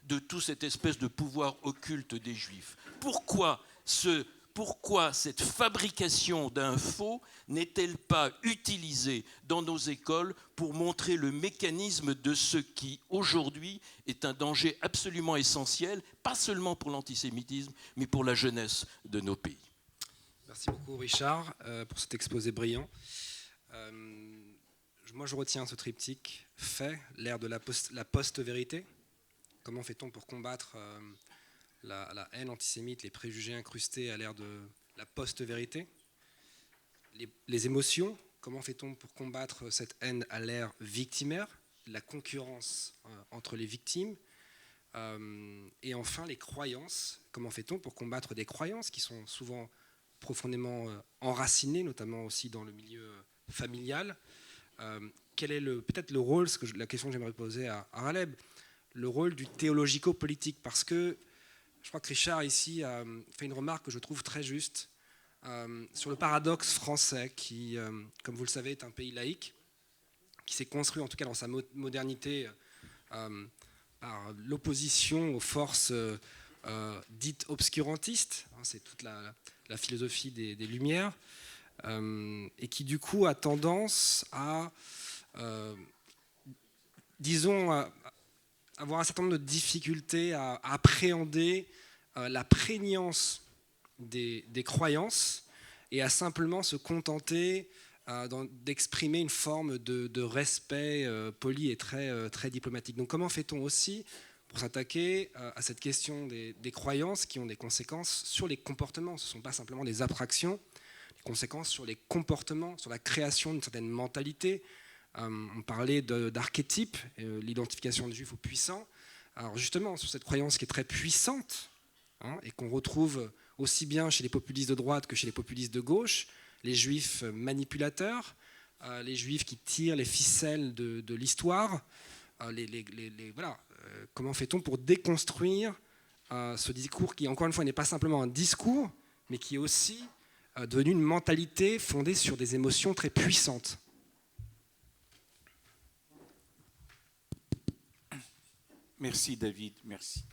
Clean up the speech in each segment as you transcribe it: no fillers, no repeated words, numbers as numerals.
de toute cette espèce de pouvoir occulte des Juifs. Pourquoi cette fabrication d'un faux n'est-elle pas utilisée dans nos écoles pour montrer le mécanisme de ce qui, aujourd'hui, est un danger absolument essentiel, pas seulement pour l'antisémitisme, mais pour la jeunesse de nos pays? Merci beaucoup, Richard, pour cet exposé brillant. Moi, je retiens ce triptyque fait, l'ère de la post-vérité. Comment fait-on pour combattre la haine antisémite, les préjugés incrustés à l'ère de la post-vérité? Les émotions, comment fait-on pour combattre cette haine à l'ère victimaire, la concurrence entre les victimes? Et enfin, les croyances, comment fait-on pour combattre des croyances qui sont souvent profondément enracinées, notamment aussi dans le milieu familial? Quel est peut-être le rôle, la question que j'aimerais poser à Raleb, le rôle du théologico-politique? Parce que je crois que Richard ici a fait une remarque que je trouve très juste sur le paradoxe français qui, comme vous le savez, est un pays laïque, qui s'est construit en tout cas dans sa modernité par l'opposition aux forces dites obscurantistes. C'est toute la philosophie des Lumières, et qui du coup a tendance à, disons, avoir un certain nombre de difficultés à appréhender la prégnance des croyances et à simplement se contenter d'exprimer une forme de respect poli et très diplomatique. Donc comment fait-on aussi pour s'attaquer à cette question des croyances qui ont des conséquences sur les comportements? Ce ne sont pas simplement des abstractions, des conséquences sur les comportements, sur la création d'une certaine mentalité. On parlait d'archétypes, l'identification des juifs aux puissants. Alors justement, sur cette croyance qui est très puissante, et qu'on retrouve aussi bien chez les populistes de droite que chez les populistes de gauche, les juifs manipulateurs, les juifs qui tirent les ficelles de l'histoire. Voilà. Comment fait-on pour déconstruire ce discours qui, encore une fois, n'est pas simplement un discours, mais qui est aussi devenu une mentalité fondée sur des émotions très puissantes? Merci David, merci.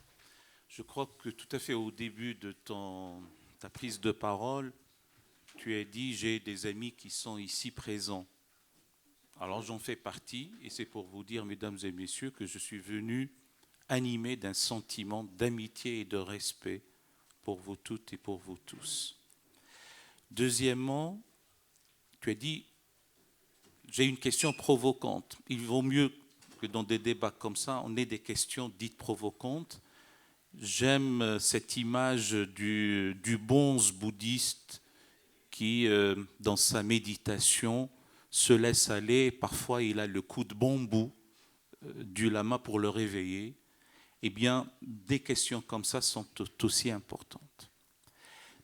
Je crois que tout à fait au début de ta prise de parole, tu as dit « j'ai des amis qui sont ici présents ». Alors j'en fais partie et c'est pour vous dire, mesdames et messieurs, que je suis venu animé d'un sentiment d'amitié et de respect pour vous toutes et pour vous tous. Deuxièmement, tu as dit « j'ai une question provocante ». Il vaut mieux que dans des débats comme ça, on ait des questions dites provocantes. J'aime cette image du bonze bouddhiste qui, dans sa méditation, se laisse aller. Parfois, il a le coup de bambou du lama pour le réveiller. Eh bien, des questions comme ça sont tout aussi importantes.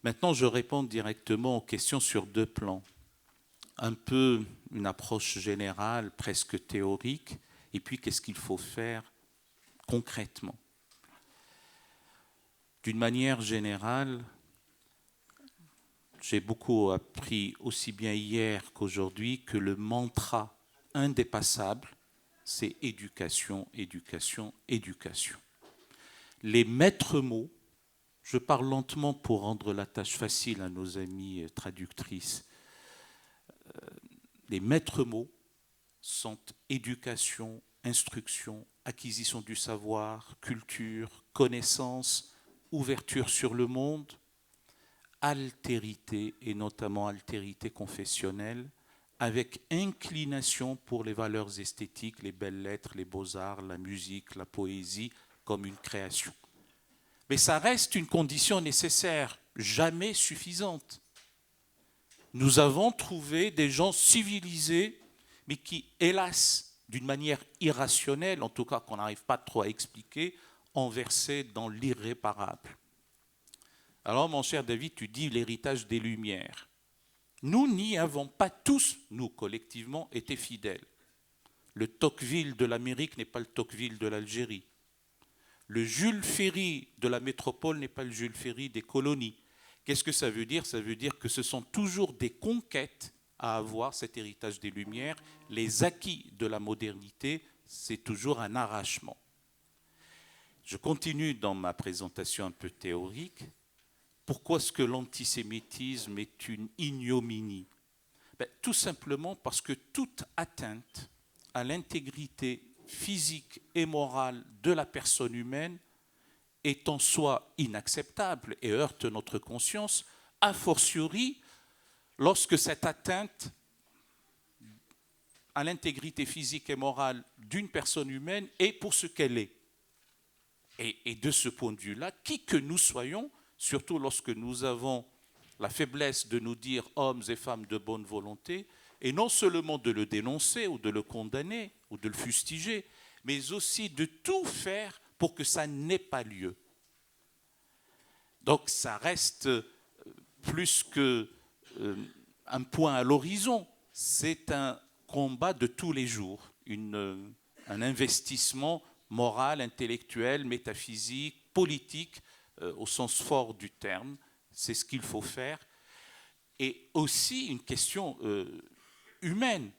Maintenant, je réponds directement aux questions sur deux plans. Un peu une approche générale, presque théorique, et puis qu'est-ce qu'il faut faire concrètement. D'une manière générale, j'ai beaucoup appris aussi bien hier qu'aujourd'hui que le mantra indépassable, c'est éducation, éducation, éducation. Les maîtres mots, je parle lentement pour rendre la tâche facile à nos amies traductrices, les maîtres mots sont éducation, instruction, acquisition du savoir, culture, connaissance, ouverture sur le monde, altérité et notamment altérité confessionnelle, avec inclination pour les valeurs esthétiques, les belles lettres, les beaux-arts, la musique, la poésie, comme une création. Mais ça reste une condition nécessaire, jamais suffisante. Nous avons trouvé des gens civilisés, mais qui, hélas, d'une manière irrationnelle, en tout cas qu'on n'arrive pas trop à expliquer, ont versé dans l'irréparable. Alors, mon cher David, tu dis l'héritage des Lumières. Nous n'y avons pas tous, nous collectivement, été fidèles. Le Tocqueville de l'Amérique n'est pas le Tocqueville de l'Algérie. Le Jules Ferry de la métropole n'est pas le Jules Ferry des colonies. Qu'est-ce que ça veut dire? Ça veut dire que ce sont toujours des conquêtes à avoir, cet héritage des Lumières. Les acquis de la modernité, c'est toujours un arrachement. Je continue dans ma présentation un peu théorique. Pourquoi est-ce que l'antisémitisme est une ignominie? Tout simplement parce que toute atteinte à l'intégrité physique et morale de la personne humaine est en soi inacceptable et heurte notre conscience, a fortiori lorsque cette atteinte à l'intégrité physique et morale d'une personne humaine est pour ce qu'elle est. Et de ce point de vue-là, qui que nous soyons, surtout lorsque nous avons la faiblesse de nous dire hommes et femmes de bonne volonté, et non seulement de le dénoncer ou de le condamner ou de le fustiger, mais aussi de tout faire pour que ça n'ait pas lieu. Donc ça reste plus qu'un point à l'horizon, c'est un combat de tous les jours, un investissement moral, intellectuel, métaphysique, politique, au sens fort du terme. C'est ce qu'il faut faire. Et aussi une question humaine.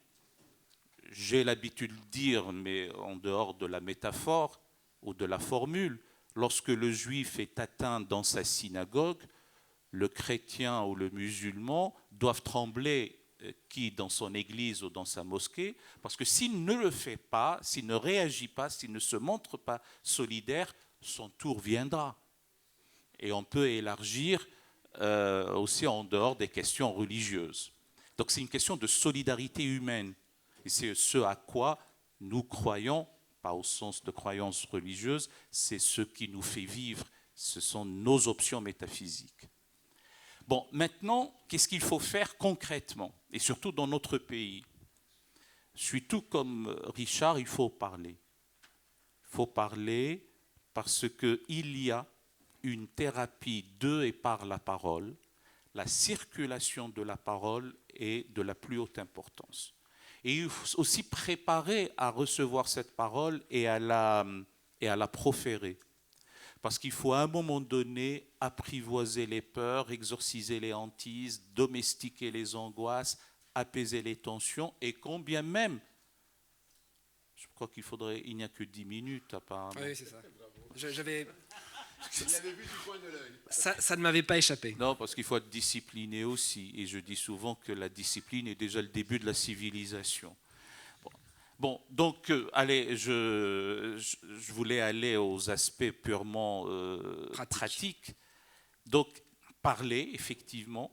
J'ai l'habitude de dire, mais en dehors de la métaphore ou de la formule, lorsque le juif est atteint dans sa synagogue, le chrétien ou le musulman doivent trembler qui dans son église ou dans sa mosquée, parce que s'il ne le fait pas, s'il ne réagit pas, s'il ne se montre pas solidaire, son tour viendra. Et on peut élargir aussi en dehors des questions religieuses. Donc c'est une question de solidarité humaine. Et c'est ce à quoi nous croyons, pas au sens de croyance religieuse, c'est ce qui nous fait vivre, ce sont nos options métaphysiques. Bon, maintenant, qu'est-ce qu'il faut faire concrètement, et surtout dans notre pays? Je suis tout comme Richard, il faut parler. Il faut parler parce qu'il y a une thérapie de et par la parole. La circulation de la parole est de la plus haute importance. Et il faut aussi préparer à recevoir cette parole et à la proférer. Parce qu'il faut à un moment donné apprivoiser les peurs, exorciser les hantises, domestiquer les angoisses, apaiser les tensions, et combien même, je crois il n'y a que 10 minutes apparemment. Oui, c'est ça. J'avais... Ça ne m'avait pas échappé. Non, parce qu'il faut être discipliné aussi, et je dis souvent que la discipline est déjà le début de la civilisation. Bon, donc, allez, je voulais aller aux aspects purement pratiques. Donc, parler, effectivement.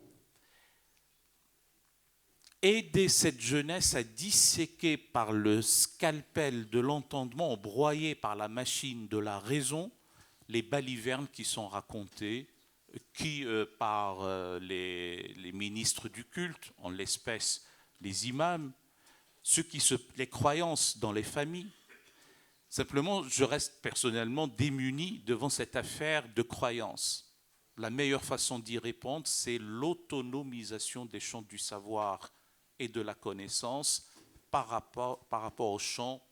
Aider cette jeunesse à disséquer par le scalpel de l'entendement, broyer par la machine de la raison, les balivernes qui sont racontées, par les ministres du culte, en l'espèce les imams, les croyances dans les familles. Simplement, je reste personnellement démuni devant cette affaire de croyances. La meilleure façon d'y répondre, c'est l'autonomisation des champs du savoir et de la connaissance par rapport au champ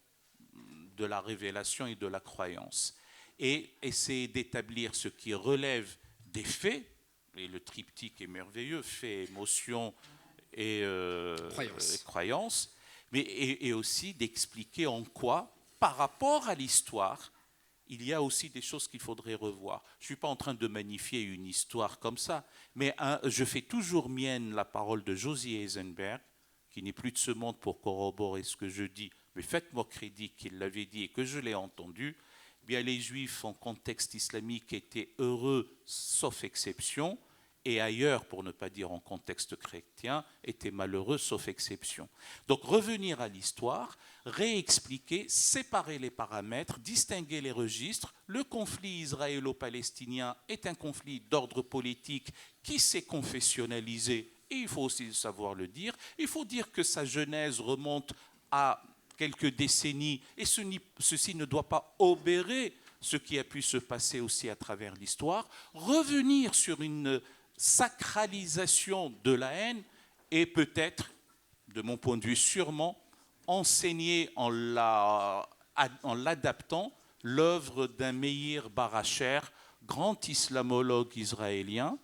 de la révélation et de la croyance. Et essayer d'établir ce qui relève des faits, et le triptyque est merveilleux, faits, émotions et croyances, et aussi d'expliquer en quoi, par rapport à l'histoire, il y a aussi des choses qu'il faudrait revoir. Je ne suis pas en train de magnifier une histoire comme ça, mais je fais toujours mienne la parole de Josie Eisenberg, qui n'est plus de ce monde pour corroborer ce que je dis, mais faites-moi crédit qu'il l'avait dit et que je l'ai entendu. Eh bien, les Juifs en contexte islamique étaient heureux, sauf exception, et ailleurs, pour ne pas dire en contexte chrétien, étaient malheureux, sauf exception. Donc revenir à l'histoire, réexpliquer, séparer les paramètres, distinguer les registres. Le conflit israélo-palestinien est un conflit d'ordre politique qui s'est confessionnalisé, et il faut aussi savoir le dire. Il faut dire que sa genèse remonte à quelques décennies, et ceci ne doit pas obérer ce qui a pu se passer aussi à travers l'histoire. Revenir sur une sacralisation de la haine et peut-être, de mon point de vue sûrement, enseigner en l'adaptant l'œuvre d'un Meir Baracher, grand islamologue israélien,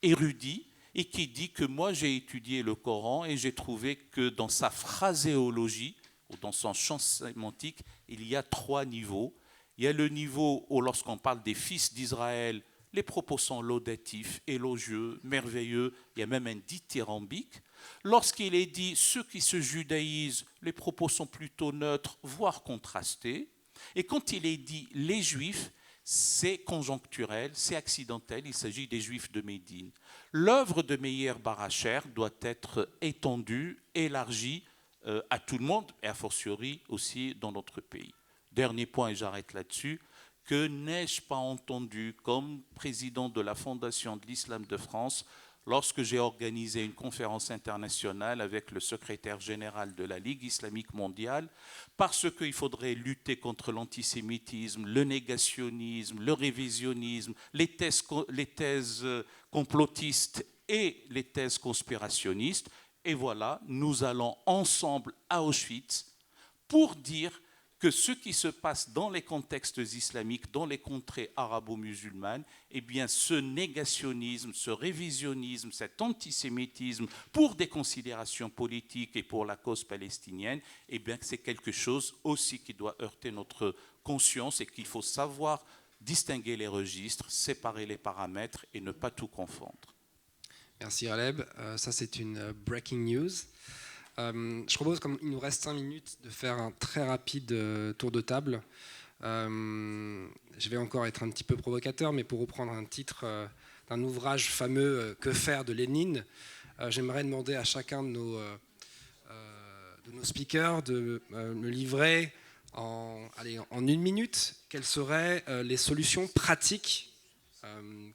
érudit, et qui dit que moi j'ai étudié le Coran et j'ai trouvé que dans sa phraséologie, ou dans son champ sémantique, il y a 3 niveaux. Il y a le niveau où, lorsqu'on parle des fils d'Israël, les propos sont laudatifs, élogieux, merveilleux, il y a même un dithyrambique. Lorsqu'il est dit ceux qui se judaïsent, les propos sont plutôt neutres, voire contrastés. Et quand il est dit les juifs, c'est conjoncturel, c'est accidentel, il s'agit des juifs de Médine. L'œuvre de Meir Baracher doit être étendue, élargie à tout le monde, et a fortiori aussi dans notre pays. Dernier point, et j'arrête là-dessus, que n'ai-je pas entendu comme président de la Fondation de l'Islam de France lorsque j'ai organisé une conférence internationale avec le secrétaire général de la Ligue islamique mondiale, parce qu'il faudrait lutter contre l'antisémitisme, le négationnisme, le révisionnisme, les thèses complotistes et les thèses conspirationnistes. Et voilà, nous allons ensemble à Auschwitz pour dire que ce qui se passe dans les contextes islamiques, dans les contrées arabo-musulmanes, eh bien ce négationnisme, ce révisionnisme, cet antisémitisme pour des considérations politiques et pour la cause palestinienne, eh bien c'est quelque chose aussi qui doit heurter notre conscience et qu'il faut savoir distinguer les registres, séparer les paramètres et ne pas tout confondre. Merci Raleb. Ça c'est une breaking news. Je propose, comme il nous reste 5 minutes, de faire un très rapide tour de table. Je vais encore être un petit peu provocateur, mais pour reprendre un titre d'un ouvrage fameux « Que faire » de Lénine, j'aimerais demander à chacun de nos speakers de me livrer en 1 minute quelles seraient les solutions pratiques,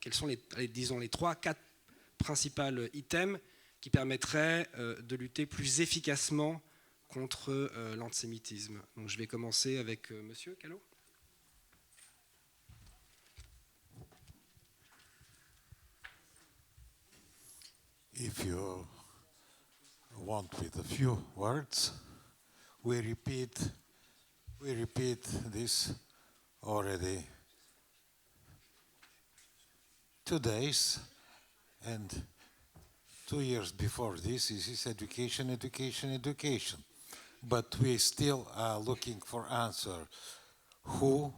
quels sont les 3-4 principaux items qui permettrait de lutter plus efficacement contre l'antisémitisme. Donc je vais commencer avec Monsieur Callot. If you want with a few words, we repeat this already 2 days, and 2 years before this is education. But we still are looking for answer. Who,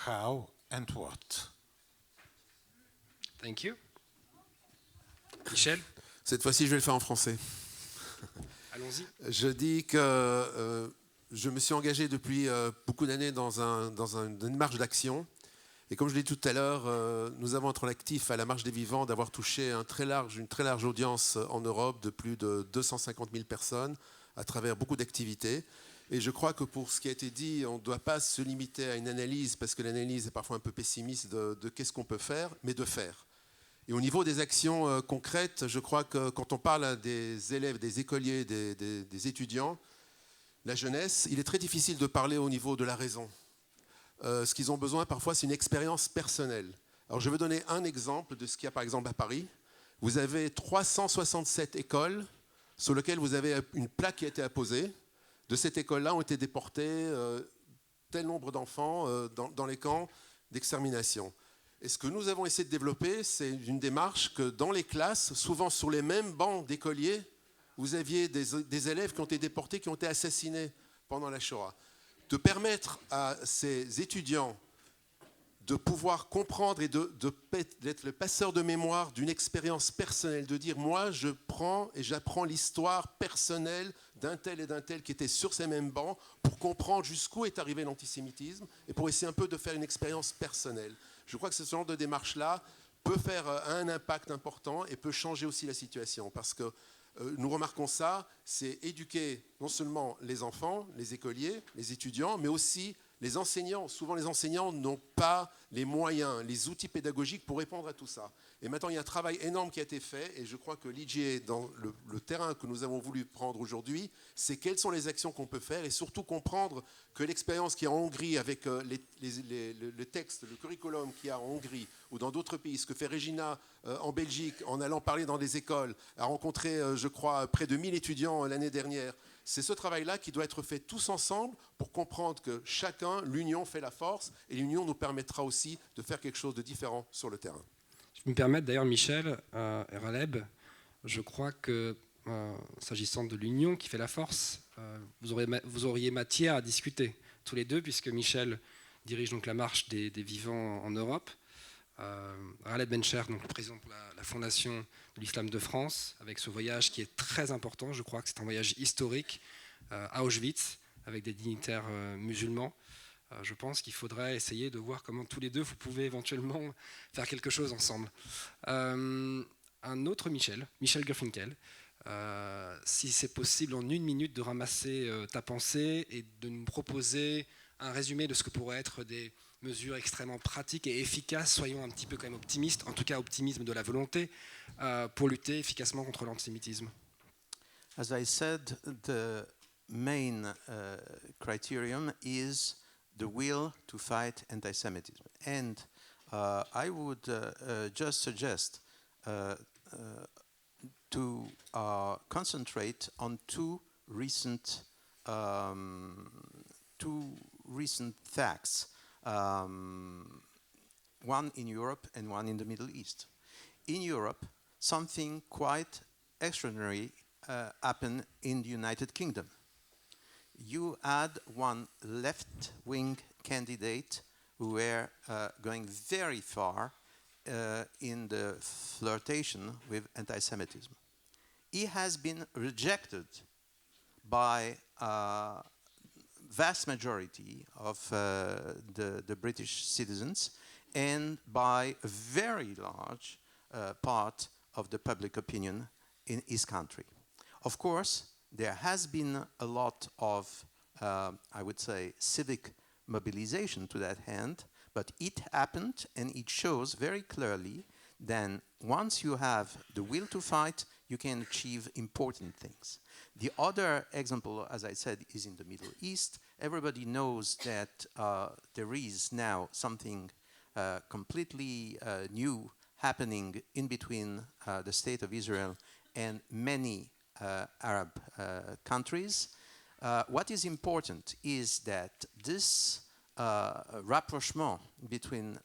how, and what? Thank you. Michel? Cette fois-ci, je vais le faire en français. Allons-y. Je dis que je me suis engagé depuis beaucoup d'années dans une démarche d'action. Et comme je l'ai dit tout à l'heure, nous avons entre l'actif à la Marche des Vivants d'avoir touché une très large audience en Europe de plus de 250 000 personnes à travers beaucoup d'activités. Et je crois que pour ce qui a été dit, on ne doit pas se limiter à une analyse, parce que l'analyse est parfois un peu pessimiste de qu'est-ce qu'on peut faire, mais de faire. Et au niveau des actions concrètes, je crois que quand on parle des élèves, des écoliers, des étudiants, la jeunesse, il est très difficile de parler au niveau de la raison. Ce qu'ils ont besoin parfois, c'est une expérience personnelle. Alors je vais donner un exemple de ce qu'il y a par exemple à Paris. Vous avez 367 écoles sur lesquelles vous avez une plaque qui a été apposée. De cette école-là ont été déportés tel nombre d'enfants dans les camps d'extermination. Et ce que nous avons essayé de développer, c'est une démarche que dans les classes, souvent sur les mêmes bancs d'écoliers, vous aviez des élèves qui ont été déportés, qui ont été assassinés pendant la Shoah. De permettre à ces étudiants de pouvoir comprendre et d'être le passeur de mémoire d'une expérience personnelle, de dire moi je prends et j'apprends l'histoire personnelle d'un tel et d'un tel qui était sur ces mêmes bancs pour comprendre jusqu'où est arrivé l'antisémitisme et pour essayer un peu de faire une expérience personnelle. Je crois que ce genre de démarche-là peut faire un impact important et peut changer aussi la situation parce que nous remarquons ça, c'est éduquer non seulement les enfants, les écoliers, les étudiants, mais aussi les enseignants. Souvent, les enseignants n'ont pas les moyens, les outils pédagogiques pour répondre à tout ça. Et maintenant, il y a un travail énorme qui a été fait, et je crois que l'IGE, dans le terrain que nous avons voulu prendre aujourd'hui, c'est quelles sont les actions qu'on peut faire, et surtout comprendre que l'expérience qu'il y a en Hongrie avec le texte, le curriculum qu'il y a en Hongrie, ou dans d'autres pays, ce que fait Regina en Belgique, en allant parler dans des écoles, a rencontré, je crois, près de 1000 étudiants l'année dernière. C'est ce travail-là qui doit être fait tous ensemble pour comprendre que chacun, l'union fait la force, et l'union nous permettra aussi de faire quelque chose de différent sur le terrain. Je peux me permettre d'ailleurs, Michel et Raleb, je crois que s'agissant de l'union qui fait la force, vous auriez matière à discuter tous les deux, puisque Michel, dirige donc la marche des vivants en Europe. Ghaleb Bencher, donc le président de la Fondation de l'Islam de France, avec ce voyage qui est très important, je crois que c'est un voyage historique à Auschwitz, avec des dignitaires musulmans. Je pense qu'il faudrait essayer de voir comment tous les deux vous pouvez éventuellement faire quelque chose ensemble. Un autre Michel Gerfinkel, si c'est possible en 1 minute de ramasser ta pensée et de nous proposer un résumé de ce que pourraient être des mesures extrêmement pratiques et efficaces, soyons un petit peu quand même optimistes, en tout cas optimisme de la volonté, pour lutter efficacement contre l'antisémitisme. As I said, the main criterion is the will to fight anti-Semitism. And I would just suggest to concentrate on two recent facts, one in Europe and one in the Middle East. In Europe, something quite extraordinary happened in the United Kingdom. You had one left-wing candidate who were going very far in the flirtation with anti-Semitism. He has been rejected by vast majority of the British citizens and by a very large part of the public opinion in his country. Of course, there has been a lot of, I would say, civic mobilization to that end, but it happened, and it shows very clearly that once you have the will to fight, you can achieve important things. The other example, as I said, is in the Middle East. Everybody knows that there is now something completely new happening in between the State of Israel and many Arab countries. What is important is that this rapprochement between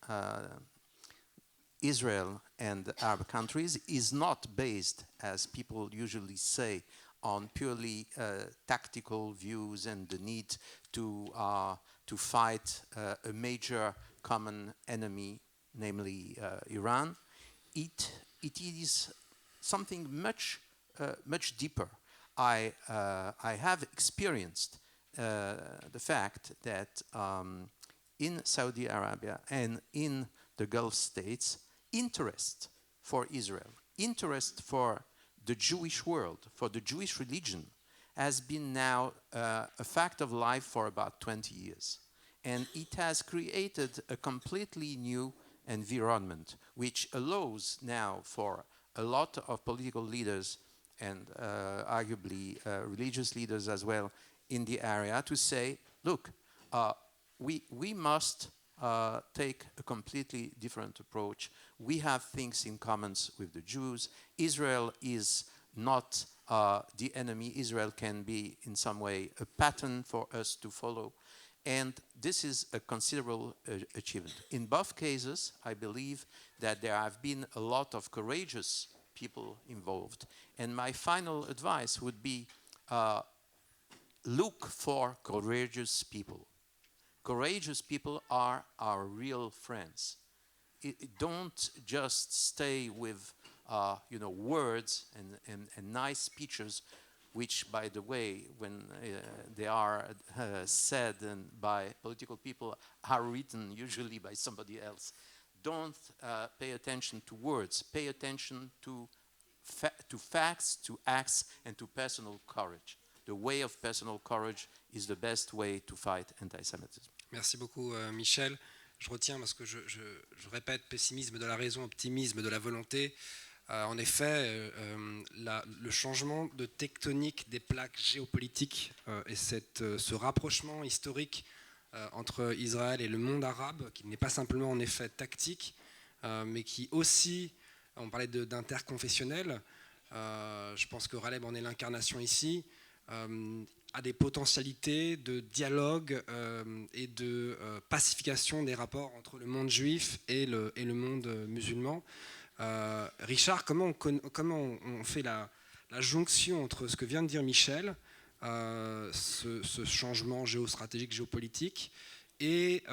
Israel and the Arab countries is not based, as people usually say, on purely tactical views and the need to fight a major common enemy, namely Iran. It is something much deeper. I have experienced the fact that in Saudi Arabia and in the Gulf states, interest for Israel, interest for the Jewish world, for the Jewish religion, has been now a fact of life for about 20 years. And it has created a completely new environment, which allows now for a lot of political leaders and arguably religious leaders as well in the area to say, look, we must take a completely different approach. We have things in common with the Jews. Israel is not the enemy. Israel can be in some way a pattern for us to follow. And this is a considerable achievement. In both cases, I believe that there have been a lot of courageous people involved. And my final advice would be look for courageous people. Courageous people are our real friends. Don't just stay with words and nice speeches, which, by the way, when they are said and by political people, are written usually by somebody else. Don't pay attention to words. Pay attention to facts, to acts, and to personal courage. The way of personal courage is the best way to fight anti-Semitism. Merci beaucoup, Michel. Je retiens parce que je répète, pessimisme de la raison, optimisme de la volonté. En effet, le changement de tectonique des plaques géopolitiques et ce rapprochement historique entre Israël et le monde arabe, qui n'est pas simplement en effet tactique, mais qui aussi, on parlait d'interconfessionnel, je pense que Ghaleb en est l'incarnation ici, a des potentialités de dialogue et de pacification des rapports entre le monde juif et le monde musulman. Richard, comment on fait la jonction entre ce que vient de dire Michel, ce changement géostratégique, géopolitique, et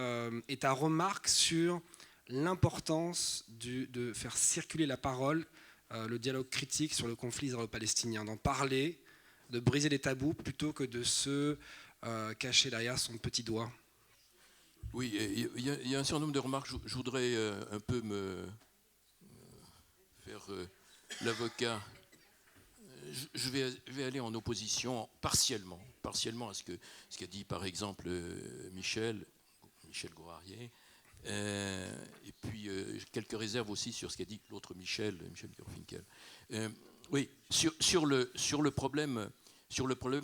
ta remarque sur l'importance de faire circuler la parole, le dialogue critique sur le conflit israélo-palestinien, d'en parler, de briser les tabous plutôt que de se cacher derrière son petit doigt. Oui, il y a un certain nombre de remarques. Je voudrais un peu me faire l'avocat. Je vais aller en opposition partiellement à ce qu'a dit par exemple Michel Gourarier, et puis quelques réserves aussi sur ce qu'a dit l'autre Michel Garfinkel. Oui, sur le problème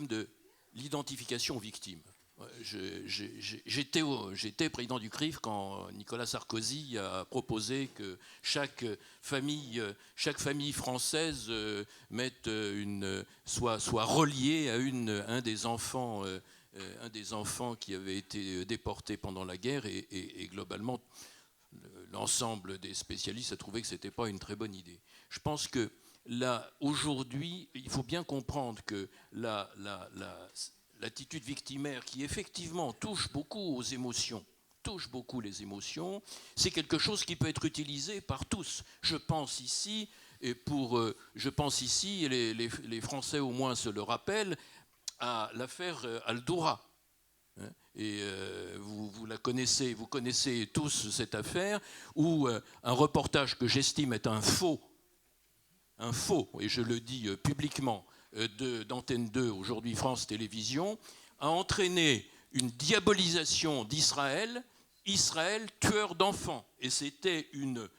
de l'identification victime. J'étais président du CRIF quand Nicolas Sarkozy a proposé que chaque famille française soit reliée à un des enfants qui avait été déporté pendant la guerre, et globalement l'ensemble des spécialistes a trouvé que ce n'était pas une très bonne idée. Je pense que là, aujourd'hui, il faut bien comprendre que l'attitude victimaire, qui effectivement touche beaucoup les émotions, c'est quelque chose qui peut être utilisé par tous. Je pense ici, et les Français au moins se le rappellent, à l'affaire Al-Doura. Et vous connaissez tous cette affaire, où un reportage que j'estime être un faux, et je le dis publiquement, d'Antenne 2, aujourd'hui France Télévisions, a entraîné une diabolisation d'Israël, tueur d'enfants. Et c'était une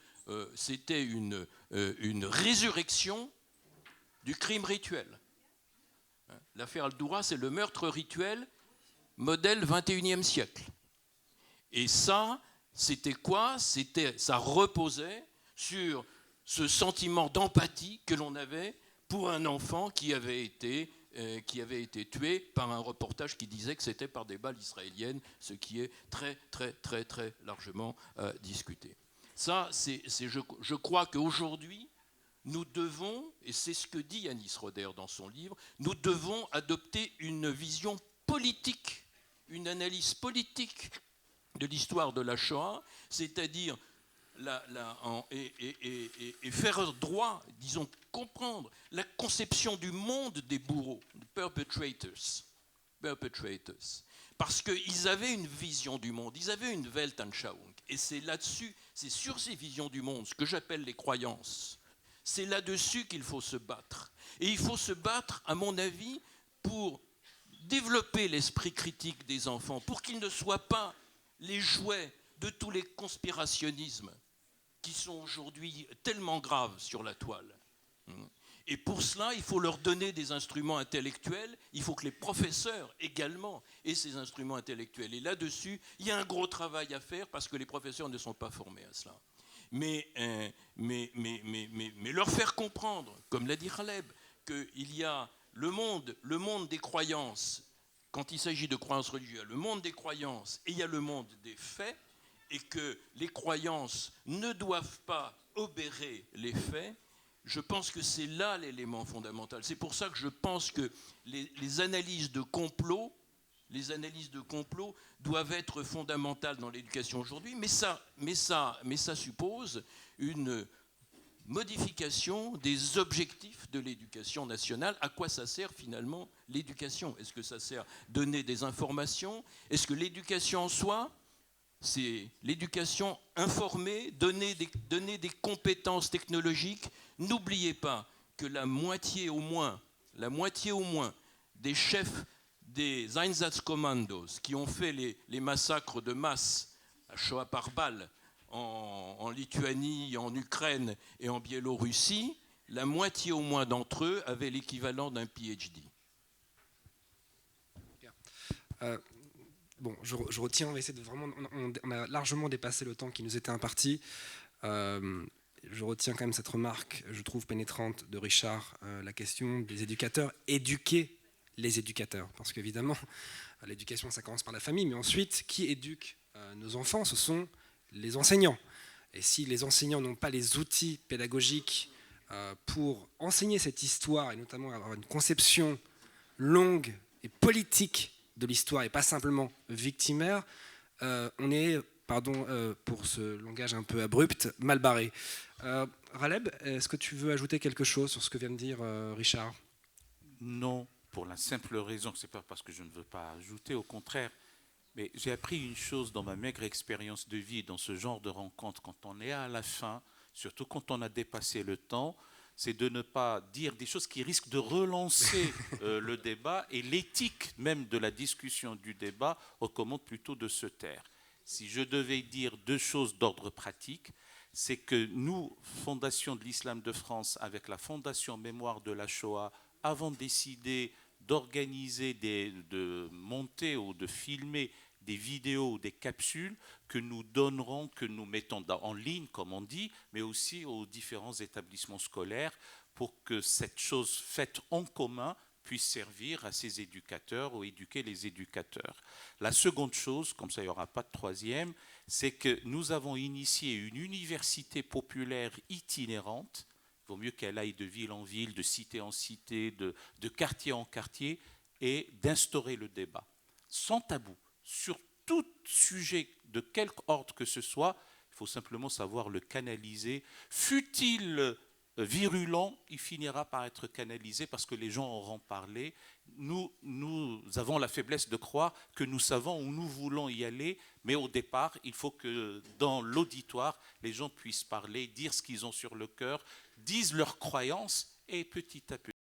résurrection du crime rituel. L'affaire Al-Doura, c'est le meurtre rituel modèle 21e siècle. Et ça, c'était quoi ? Ça reposait sur ce sentiment d'empathie que l'on avait pour un enfant qui avait été tué par un reportage qui disait que c'était par des balles israéliennes, ce qui est très, très, très, très largement discuté. Ça, je crois qu'aujourd'hui, nous devons, et c'est ce que dit Yanis Roder dans son livre, nous devons adopter une vision politique, une analyse politique de l'histoire de la Shoah, c'est-à-dire et faire droit, disons, comprendre la conception du monde des bourreaux, des perpetrators. Parce qu'ils avaient une vision du monde, ils avaient une Weltanschauung. Et c'est là-dessus, c'est sur ces visions du monde, ce que j'appelle les croyances, c'est là-dessus qu'il faut se battre. Et il faut se battre, à mon avis, pour développer l'esprit critique des enfants, pour qu'ils ne soient pas les jouets de tous les conspirationnismes qui sont aujourd'hui tellement graves sur la toile. Et pour cela, il faut leur donner des instruments intellectuels, il faut que les professeurs également aient ces instruments intellectuels. Et là-dessus, il y a un gros travail à faire parce que les professeurs ne sont pas formés à cela. Mais leur faire comprendre, comme l'a dit Khaleb, qu'il y a le monde des croyances, quand il s'agit de croyances religieuses, le monde des croyances et il y a le monde des faits, et que les croyances ne doivent pas obérer les faits, je pense que c'est là l'élément fondamental. C'est pour ça que je pense que les analyses de complot doivent être fondamentales dans l'éducation aujourd'hui, mais ça suppose une modification des objectifs de l'éducation nationale. À quoi ça sert finalement l'éducation ? Est-ce que ça sert à donner des informations ? Est-ce que l'éducation en soi, c'est l'éducation informée, donner des compétences technologiques? N'oubliez pas que la moitié au moins des chefs des Einsatzkommandos qui ont fait les massacres de masse à Shoah par balle en Lituanie, en Ukraine et en Biélorussie, la moitié au moins d'entre eux avaient l'équivalent d'un PhD. Bon, je retiens, on va essayer de vraiment. On a largement dépassé le temps qui nous était imparti. Je retiens quand même cette remarque, je trouve pénétrante, de Richard, la question des éducateurs, éduquer les éducateurs. Parce qu'évidemment, l'éducation, ça commence par la famille, mais ensuite, qui éduque nos enfants ? Ce sont les enseignants. Et si les enseignants n'ont pas les outils pédagogiques pour enseigner cette histoire, et notamment avoir une conception longue et politique de l'histoire, et pas simplement victimaire, on est, pardon pour ce langage un peu abrupt, mal barré. Raleb, est-ce que tu veux ajouter quelque chose sur ce que vient de dire Richard? Non, pour la simple raison que ce n'est pas parce que je ne veux pas ajouter, au contraire. Mais j'ai appris une chose dans ma maigre expérience de vie, dans ce genre de rencontre, quand on est à la fin, surtout quand on a dépassé le temps, c'est de ne pas dire des choses qui risquent de relancer le débat, et l'éthique même de la discussion du débat recommande plutôt de se taire. Si je devais dire deux choses d'ordre pratique, c'est que nous, Fondation de l'Islam de France, avec la Fondation Mémoire de la Shoah, avons décidé d'organiser, de monter ou de filmer des vidéos ou des capsules que nous donnerons, que nous mettons en ligne, comme on dit, mais aussi aux différents établissements scolaires pour que cette chose faite en commun puisse servir à ces éducateurs ou éduquer les éducateurs. La seconde chose, comme ça il n'y aura pas de troisième, c'est que nous avons initié une université populaire itinérante. Il vaut mieux qu'elle aille de ville en ville, de cité en cité, de quartier en quartier, et d'instaurer le débat, sans tabou, sur tout sujet de quelque ordre que ce soit. Il faut simplement savoir le canaliser. Fût-il virulent, il finira par être canalisé parce que les gens auront parlé. Nous avons la faiblesse de croire que nous savons où nous voulons y aller, mais au départ, il faut que dans l'auditoire, les gens puissent parler, dire ce qu'ils ont sur le cœur, disent leurs croyances, et petit à petit,